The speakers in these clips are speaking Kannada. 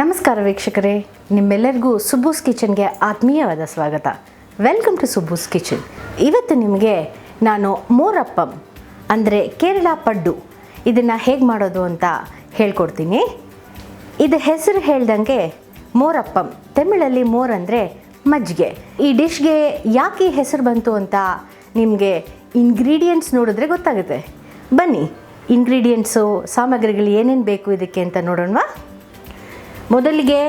ನಮಸ್ಕಾರ ವೀಕ್ಷಕರೇ, ನಿಮ್ಮೆಲ್ಲರಿಗೂ ಸುಬ್ಬೂಸ್ ಕಿಚನ್ಗೆ ಆತ್ಮೀಯವಾದ ಸ್ವಾಗತ. Welcome to Subbu's kitchen. ಇವತ್ತು ನಿಮಗೆ ನಾನು ಮೋರಪ್ಪಂ ಅಂದರೆ ಕೇರಳ ಪಡ್ಡು ಇದನ್ನು ಹೇಗೆ ಮಾಡೋದು ಅಂತ ಹೇಳ್ಕೊಡ್ತೀನಿ. ಇದು ಹೆಸರು ಹೇಳ್ದಂಗೆ ಮೋರಪ್ಪಂ, ತಮಿಳಲ್ಲಿ ಮೋರ್ ಅಂದರೆ ಮಜ್ಜಿಗೆ. ಈ ಡಿಶ್ಗೆ ಯಾಕೆ ಈ ಹೆಸರು ಬಂತು ಅಂತ ನಿಮಗೆ ಇಂಗ್ರೀಡಿಯೆಂಟ್ಸ್ ನೋಡಿದ್ರೆ ಗೊತ್ತಾಗುತ್ತೆ. ಬನ್ನಿ, ಇಂಗ್ರೀಡಿಯೆಂಟ್ಸು, ಸಾಮಗ್ರಿಗಳು ಏನೇನು ಬೇಕು ಇದಕ್ಕೆ ಅಂತ ನೋಡೋಣವಾ. ಮೊದಲಿಗೆ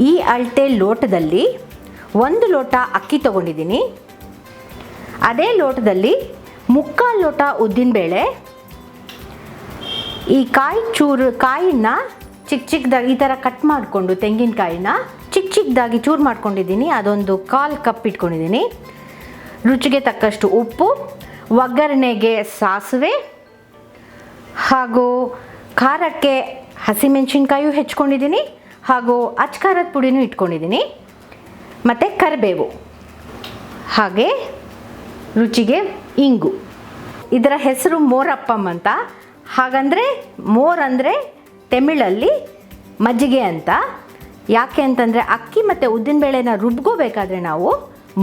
ಈ ಅಳತೆ ಲೋಟದಲ್ಲಿ 1 ಲೋಟ ಅಕ್ಕಿ ತೊಗೊಂಡಿದ್ದೀನಿ. ಅದೇ ಲೋಟದಲ್ಲಿ 3/4 ಲೋಟ ಉದ್ದಿನಬೇಳೆ, ಈ ಕಾಯಿನ ಚಿಕ್ಕ ಚಿಕ್ಕದಾಗಿ ಈ ಥರ ಕಟ್ ಮಾಡಿಕೊಂಡು ತೆಂಗಿನಕಾಯಿನ ಚಿಕ್ಕ ಚಿಕ್ಕದಾಗಿ ಚೂರು ಮಾಡ್ಕೊಂಡಿದ್ದೀನಿ. ಅದೊಂದು 1/4 ಕಪ್ ಇಟ್ಕೊಂಡಿದ್ದೀನಿ. ರುಚಿಗೆ ತಕ್ಕಷ್ಟು ಉಪ್ಪು, ಒಗ್ಗರಣೆಗೆ ಸಾಸಿವೆ ಹಾಗೂ ಖಾರಕ್ಕೆ ಹಸಿಮೆಣಸಿನ್ಕಾಯು ಹೆಚ್ಕೊಂಡಿದ್ದೀನಿ ಹಾಗೂ ಅಚ್ಕಾರದ ಪುಡಿನೂ ಇಟ್ಕೊಂಡಿದ್ದೀನಿ, ಮತ್ತು ಕರಿಬೇವು, ಹಾಗೆ ರುಚಿಗೆ ಇಂಗು. ಇದರ ಹೆಸರು ಮೋರಪ್ಪಂ ಅಂತ. ಹಾಗಂದರೆ ಮೋರ್ ಅಂದರೆ ತಮಿಳಲ್ಲಿ ಮಜ್ಜಿಗೆ ಅಂತ. ಯಾಕೆ ಅಂತಂದರೆ ಅಕ್ಕಿ ಮತ್ತು ಉದ್ದಿನಬೇಳೆನ ರುಬ್ಕೋಬೇಕಾದ್ರೆ ನಾವು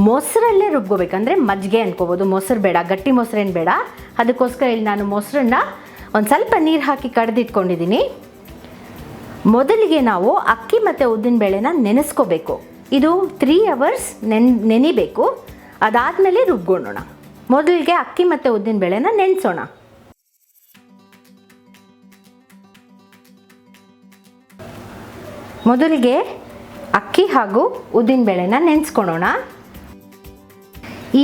ಮೊಸರಲ್ಲೇ ರುಬ್ಕೋಬೇಕಂದ್ರೆ ಮಜ್ಜಿಗೆ ಅಂದ್ಕೋಬೋದು. ಮೊಸರು ಬೇಡ, ಗಟ್ಟಿ ಮೊಸರೇನು ಬೇಡ. ಅದಕ್ಕೋಸ್ಕರ ಇಲ್ಲಿ ನಾನು ಮೊಸರನ್ನ ಒಂದು ಸ್ವಲ್ಪ ನೀರು ಹಾಕಿ ಕಡ್ದಿಟ್ಕೊಂಡಿದ್ದೀನಿ. ಮೊದಲಿಗೆ ನಾವು ಅಕ್ಕಿ ಮತ್ತು ಉದ್ದಿನಬೇಳೆನ ನೆನೆಸ್ಕೋಬೇಕು. ಇದು 3 ಅವರ್ಸ್ ನೆನಿಬೇಕು. ಅದಾದಮೇಲೆ ರುಬ್ಕೊಳ್ಳೋಣ. ಮೊದಲಿಗೆ ಅಕ್ಕಿ ಮತ್ತು ಉದ್ದಿನಬೇಳೆನ ನೆನೆಸೋಣ. ಮೊದಲಿಗೆ ಅಕ್ಕಿ ಹಾಗೂ ಉದ್ದಿನಬೇಳೆನ ನೆನೆಸ್ಕೊಳ್ಳೋಣ.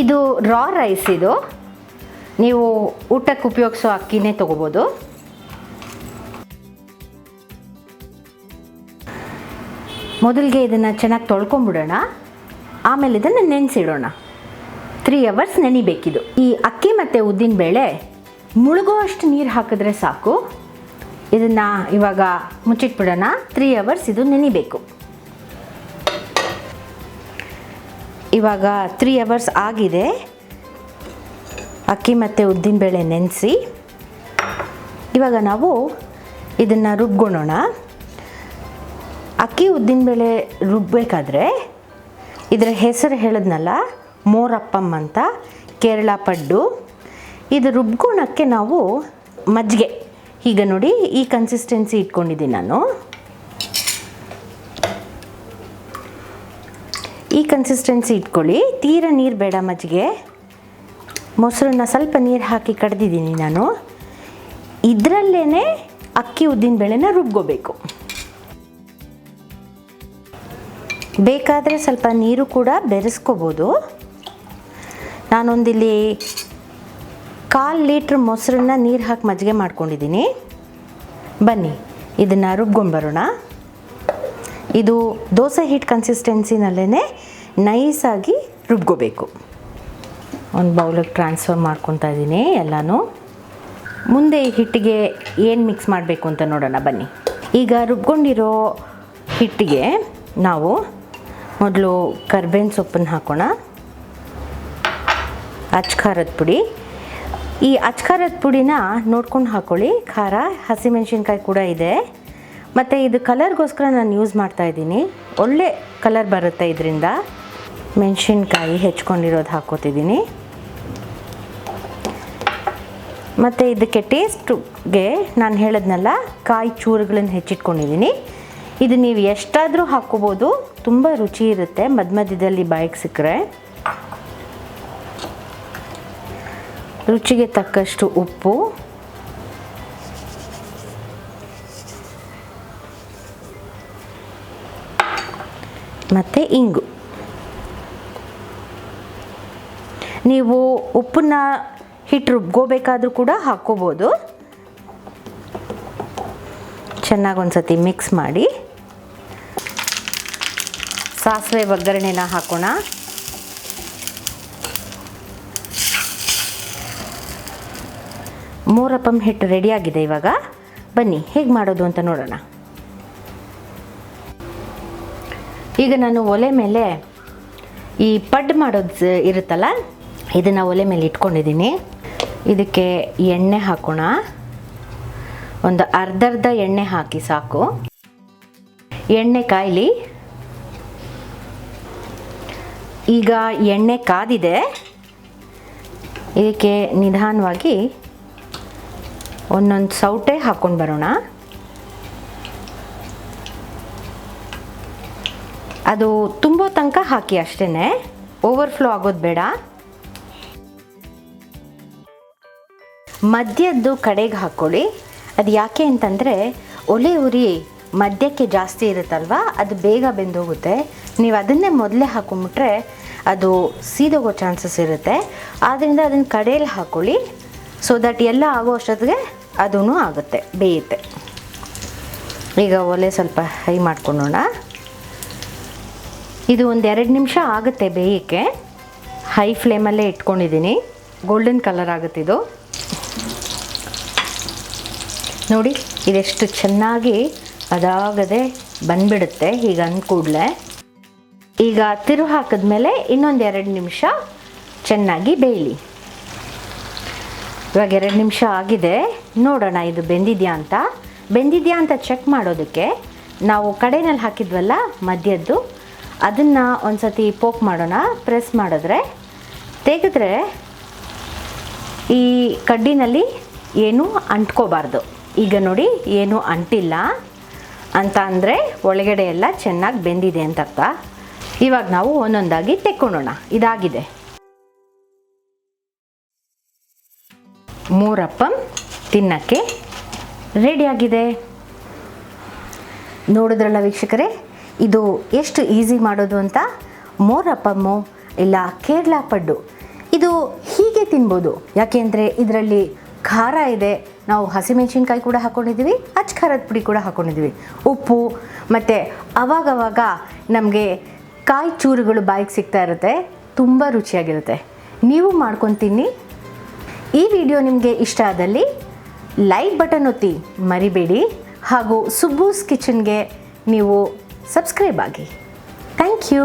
ಇದು ರಾ ರೈಸ್. ಇದು ನೀವು ಊಟಕ್ಕೆ ಉಪಯೋಗಿಸೋ ಅಕ್ಕಿನೇ ತೊಗೋಬೋದು. ಮೊದಲಿಗೆ ಇದನ್ನು ಚೆನ್ನಾಗಿ ತೊಳ್ಕೊಂಬಿಡೋಣ. ಆಮೇಲೆ ಇದನ್ನು ನೆನೆಸಿಡೋಣ. 3 ಅವರ್ಸ್ ನೆನಿಬೇಕಿದು. ಈ ಅಕ್ಕಿ ಮತ್ತು ಉದ್ದಿನಬೇಳೆ ಮುಳುಗುವಷ್ಟು ನೀರು ಹಾಕಿದ್ರೆ ಸಾಕು. ಇದನ್ನು ಇವಾಗ ಮುಚ್ಚಿಟ್ಬಿಡೋಣ. 3 ಅವರ್ಸ್ ಇದು ನೆನಿಬೇಕು. ಇವಾಗ 3 ಅವರ್ಸ್ ಆಗಿದೆ. ಅಕ್ಕಿ ಮತ್ತು ಉದ್ದಿನಬೇಳೆ ನೆನೆಸಿ ಇವಾಗ ನಾವು ಇದನ್ನು ರುಬ್ಕೊಳ್ಳೋಣ. ಅಕ್ಕಿ ಉದ್ದಿನಬೇಳೆ ರುಬ್ಬಬೇಕಾದ್ರೆ ಇದರ ಹೆಸರು ಹೇಳಿದ್ನಲ್ಲ, ಮೋರಪ್ಪಂ ಅಂತ, ಕೇರಳ ಪಡ್ಡು. ಇದು ರುಬ್ಕೊಳ್ಳೋಕ್ಕೆ ನಾವು ಮಜ್ಜಿಗೆ ಈಗ ನೋಡಿ ಈ ಕನ್ಸಿಸ್ಟೆನ್ಸಿ ಇಟ್ಕೊಂಡಿದ್ದೀನಿ ನಾನು. ಈ ಕನ್ಸಿಸ್ಟೆನ್ಸಿ ಇಟ್ಕೊಳ್ಳಿ. ತೀರಾ ನೀರು ಬೇಡ ಮಜ್ಜಿಗೆ. ಮೊಸರನ್ನ ಸ್ವಲ್ಪ ನೀರು ಹಾಕಿ ಕಡ್ದಿದ್ದೀನಿ ನಾನು. ಇದರಲ್ಲೇ ಅಕ್ಕಿ ಉದ್ದಿನಬೇಳೆನ ರುಬ್ಕೋಬೇಕು. ಬೇಕಾದರೆ ಸ್ವಲ್ಪ ನೀರು ಕೂಡ ಬೆರೆಸ್ಕೋಬೋದು. ನಾನೊಂದಿಲ್ಲಿ 1/4 ಲೀಟ್ರ್ ಮೊಸರನ್ನ ನೀರು ಹಾಕಿ ಮಜ್ಜಿಗೆ ಮಾಡ್ಕೊಂಡಿದ್ದೀನಿ. ಬನ್ನಿ ಇದನ್ನು ರುಬ್ಕೊಂಡು ಬರೋಣ. ಇದು ದೋಸೆ ಹಿಟ್ಟು ಕನ್ಸಿಸ್ಟೆನ್ಸಿನಲ್ಲೇ ನೈಸಾಗಿ ರುಬ್ಕೋಬೇಕು. ಒಂದು ಬೌಲಿಗೆ ಟ್ರಾನ್ಸ್ಫರ್ ಮಾಡ್ಕೊತಾ ಇದ್ದೀನಿ ಎಲ್ಲನೂ. ಮುಂದೆ ಈ ಹಿಟ್ಟಿಗೆ ಏನು ಮಿಕ್ಸ್ ಮಾಡಬೇಕು ಅಂತ ನೋಡೋಣ ಬನ್ನಿ. ಈಗ ರುಬ್ಕೊಂಡಿರೋ ಹಿಟ್ಟಿಗೆ ನಾವು ಮೊದಲು ಕರ್ಬೇವಿನ ಸೊಪ್ಪನ್ನು ಹಾಕೋಣ. ಅಚ್ಕಾರದ ಪುಡಿ. ಈ ಅಚ್ಕಾರದ ಪುಡಿನ ನೋಡ್ಕೊಂಡು ಹಾಕ್ಕೊಳ್ಳಿ. ಖಾರ, ಹಸಿಮೆಣಸಿನ್ಕಾಯಿ ಕೂಡ ಇದೆ. ಮತ್ತು ಇದು ಕಲರ್ಗೋಸ್ಕರ ನಾನು ಯೂಸ್ ಮಾಡ್ತಾಯಿದ್ದೀನಿ. ಒಳ್ಳೆ ಕಲರ್ ಬರುತ್ತೆ ಇದರಿಂದ. ಮೆಣಸಿನ್ಕಾಯಿ ಹೆಚ್ಕೊಂಡಿರೋದು ಹಾಕ್ಕೋತಿದ್ದೀನಿ. ಮತ್ತು ಇದಕ್ಕೆ ಟೇಸ್ಟ್ಗೆ ನಾನು ಹೇಳಿದ್ನಲ್ಲ, ಕಾಯಿ ಚೂರುಗಳನ್ನು ಹೆಚ್ಚಿಟ್ಕೊಂಡಿದ್ದೀನಿ. ಇದು ನೀವು ಎಷ್ಟಾದರೂ ಹಾಕ್ಕೋಬೋದು. ತುಂಬ ರುಚಿ ಇರುತ್ತೆ ಮಧ್ಯದಲ್ಲಿ ಬಾಯಿಗೆ ಸಿಕ್ಕರೆ. ರುಚಿಗೆ ತಕ್ಕಷ್ಟು ಉಪ್ಪು, ಮತ್ತು ಇಂಗು. ನೀವು ಉಪ್ಪನ್ನ ಹಿಟ್ಟು ರುಬ್ಕೋಬೇಕಾದ್ರೂ ಕೂಡ ಹಾಕ್ಕೋಬೋದು. ಚೆನ್ನಾಗಿ ಒಂದು ಸತಿ ಮಿಕ್ಸ್ ಮಾಡಿ ಸಾಸಿವೆ ಒಗ್ಗರಣೆನ ಹಾಕೋಣ. ಮೋರಪ್ಪಂ ಹಿಟ್ಟು ರೆಡಿಯಾಗಿದೆ. ಇವಾಗ ಬನ್ನಿ ಹೇಗೆ ಮಾಡೋದು ಅಂತ ನೋಡೋಣ. ಈಗ ನಾನು ಒಲೆ ಮೇಲೆ ಈ ಪಡ್ಡು ಮಾಡೋದು ಇರುತ್ತಲ್ಲ, ಇದನ್ನು ಒಲೆ ಮೇಲೆ ಇಟ್ಕೊಂಡಿದ್ದೀನಿ. ಇದಕ್ಕೆ ಎಣ್ಣೆ ಹಾಕೋಣ. ಒಂದು ಅರ್ಧ ಎಣ್ಣೆ ಹಾಕಿ ಸಾಕು. ಎಣ್ಣೆ ಕಾಯಲಿ. ಈಗ ಎಣ್ಣೆ ಕಾದಿದೆ. ಇದಕ್ಕೆ ನಿಧಾನವಾಗಿ ಒಂದೊಂದು ಸೌಟೆ ಹಾಕ್ಕೊಂಡು ಬರೋಣ. ಅದು ತುಂಬೋ ತನಕ ಹಾಕಿ ಅಷ್ಟೇ, ಓವರ್ಫ್ಲೋ ಆಗೋದು ಬೇಡ. ಮಧ್ಯದ್ದು ಕಡೆಗೆ ಹಾಕ್ಕೊಳ್ಳಿ. ಅದು ಯಾಕೆ ಅಂತಂದರೆ ಒಲೆ ಉರಿ ಮಧ್ಯಕ್ಕೆ ಜಾಸ್ತಿ ಇರುತ್ತಲ್ವ, ಅದು ಬೇಗ ಬೆಂದೋಗುತ್ತೆ. ನೀವು ಅದನ್ನೇ ಮೊದಲೇ ಹಾಕೊಂಡ್ಬಿಟ್ರೆ ಅದು ಸೀದೋಗೋ ಚಾನ್ಸಸ್ ಇರುತ್ತೆ. ಆದ್ದರಿಂದ ಅದನ್ನು ಕಡೆಯಲ್ಲಿ ಹಾಕ್ಕೊಳ್ಳಿ, ಸೊ ದಟ್ ಎಲ್ಲ ಆಗೋ ಅಷ್ಟೊತ್ತಿಗೆ ಅದೂ ಆಗುತ್ತೆ, ಬೇಯುತ್ತೆ. ಈಗ ಒಲೆ ಸ್ವಲ್ಪ ಹೈ ಮಾಡ್ಕೊಳ್ಳೋಣ. ಇದು ಒಂದು 2 ನಿಮಿಷ ಆಗುತ್ತೆ ಬೇಯಕ್ಕೆ. ಹೈ ಫ್ಲೇಮಲ್ಲೇ ಇಟ್ಕೊಂಡಿದ್ದೀನಿ. ಗೋಲ್ಡನ್ ಕಲರ್ ಆಗುತ್ತೆ ಇದು. ನೋಡಿ ಇದೆಷ್ಟು ಚೆನ್ನಾಗಿ ಅದಾಗದೆ ಬಂದ್ಬಿಡುತ್ತೆ ಈಗ ಅಂದ ಕೂಡಲೇ. ಈಗ ತಿರುವು ಹಾಕಿದ್ಮೇಲೆ ಇನ್ನೊಂದು 2 ನಿಮಿಷ ಚೆನ್ನಾಗಿ ಬೇಯಲಿ. ಇವಾಗ 2 ನಿಮಿಷ ಆಗಿದೆ. ನೋಡೋಣ ಇದು ಬೆಂದಿದೆಯಾ ಅಂತ ಚೆಕ್ ಮಾಡೋದಕ್ಕೆ ನಾವು ಕಡೆಯಲ್ಲಿ ಹಾಕಿದ್ವಲ್ಲ ಮಧ್ಯದ್ದು, ಅದನ್ನು ಒಂದು ಸತಿ ಪೋಕ್ ಮಾಡೋಣ. ಪ್ರೆಸ್ ಮಾಡಿದ್ರೆ ತೆಗೆದ್ರೆ ಈ ಕಡ್ಡಿನಲ್ಲಿ ಏನೂ ಅಂಟ್ಕೋಬಾರ್ದು. ಈಗ ನೋಡಿ ಏನೂ ಅಂಟಿಲ್ಲ ಅಂತ ಅಂದರೆ ಒಳಗಡೆ ಎಲ್ಲ ಚೆನ್ನಾಗಿ ಬೆಂದಿದೆ ಅಂತ ಅರ್ಥ. ಇವಾಗ ನಾವು ಒಂದೊಂದಾಗಿ ತೆಕ್ಕೊಳ್ಳೋಣ. ಇದಾಗಿದೆ ಮೋರಪ್ಪಂ, ತಿನ್ನಕ್ಕೆ ರೆಡಿಯಾಗಿದೆ. ನೋಡಿದ್ರಲ್ಲ ವೀಕ್ಷಕರೇ, ಇದು ಎಷ್ಟು ಈಸಿ ಮಾಡೋದು ಅಂತ. ಮೋರಪ್ಪಮ್ಮು ಇಲ್ಲ ಕೇರಳ ಪಡ್ಡು, ಇದು ಹೀಗೆ ತಿನ್ಬೋದು. ಯಾಕೆಂದರೆ ಇದರಲ್ಲಿ ಖಾರ ಇದೆ. ನಾವು ಹಸಿಮೆಣಸಿನ್ಕಾಯಿ ಕೂಡ ಹಾಕ್ಕೊಂಡಿದ್ದೀವಿ, ಅಚ್ಚ ಖಾರದ ಪುಡಿ ಕೂಡ ಹಾಕ್ಕೊಂಡಿದ್ದೀವಿ, ಉಪ್ಪು, ಮತ್ತು ಅವಾಗವಾಗ ನಮಗೆ ಕಾಯಿ ಚೂರುಗಳು ಬಾಯಿಗೆ ಸಿಗ್ತಾ ಇರುತ್ತೆ. ತುಂಬ ರುಚಿಯಾಗಿರುತ್ತೆ. ನೀವು ಮಾಡ್ಕೊಂಡು ತಿನ್ನಿ. ಈ ವಿಡಿಯೋ ನಿಮಗೆ ಇಷ್ಟ ಆದಲ್ಲಿ ಲೈಕ್ ಬಟನ್ ಒತ್ತಿ ಮರಿಬೇಡಿ. ಹಾಗೂ ಸುಬ್ಬೂಸ್ ಕಿಚನ್ಗೆ ನೀವು ಸಬ್ಸ್ಕ್ರೈಬ್ ಆಗಿ. Thank you.